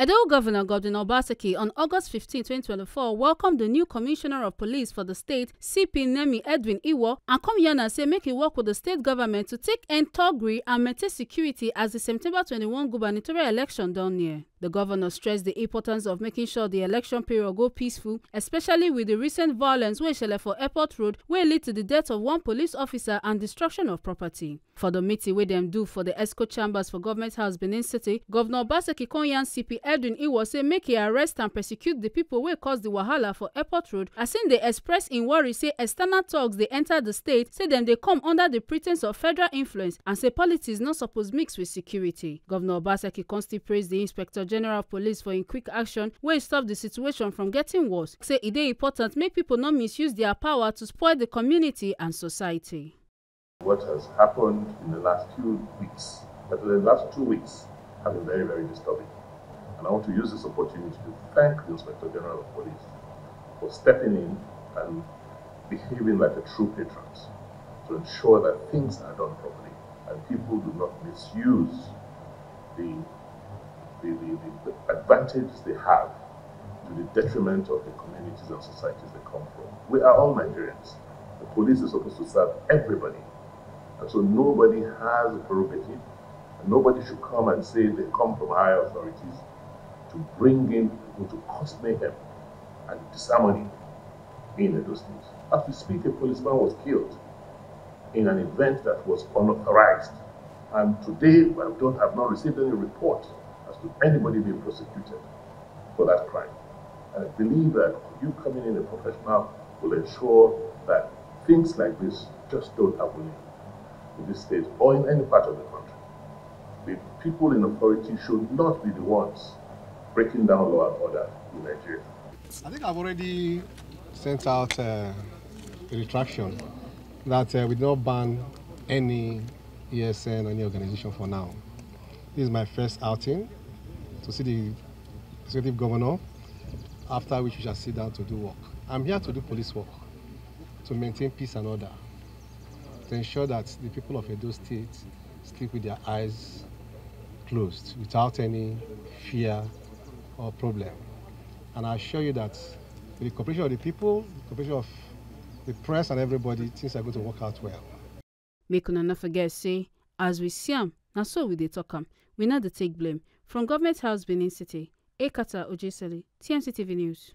Edo Governor Obaseki on August 15, 2024 welcomed the new Commissioner of Police for the state, CP Nemi Edwin-Iwo, and come here and say make he work with the state government to take end thuggery and maintain security as the September 21 gubernatorial election down near. The governor stressed the importance of making sure the election period go peaceful, especially with the recent violence wey shelle for Airport Road wey lead to the death of one police officer and destruction of property. For the meeting wey dem do for the ESCO chambers for Government House, Benin City, Governor Obaseki Konyan CP Edwin-Iwo say make he arrest and prosecute the people wey cause the wahala for Airport Road, as im dey express im worry say external thugs dey enter the state, say dem dey come under the pretense of federal influence, and say politics no suppose mix with security. Governor Obaseki con still praise the Inspector General of Police for im quick action wey stop the situation from getting worse. Say e dey important make people not misuse their power to spoil the community and society. What has happened in the last few weeks, but the last 2 weeks, have been very, very disturbing. And I want to use this opportunity to thank the Inspector General of Police for stepping in and behaving like a true patriot to ensure that things are done properly and people do not misuse the advantage they have to the detriment of the communities and societies they come from. We are all Nigerians. The police is supposed to serve everybody. And so nobody has a prerogative, and nobody should come and say they come from higher authorities to bring in people to cause mayhem and disharmony in Edo State. As we speak, a policeman was killed in an event that was unauthorized. And today, I have not received any report as to anybody being prosecuted for that crime. And I believe that you coming in a professional will ensure that things like this just don't happen in this state or in any part of the country. The people in authority should not be the ones breaking down law and order in Nigeria. I think I've already sent out a retraction that we do not ban any ESN or any organization for now. This is my first outing to see the executive governor, after which we shall sit down to do work. I'm here to do police work, to maintain peace and order, to ensure that the people of Edo State sleep with their eyes closed, without any fear or problem. And I assure you that with the cooperation of the people, the cooperation of the press and everybody, things are going to work out well. Make una not forget say, as we see am, na so we dey talk am. We not dey take blame. From Government House, Benin City, Ekata Ojesele, TMC TV News.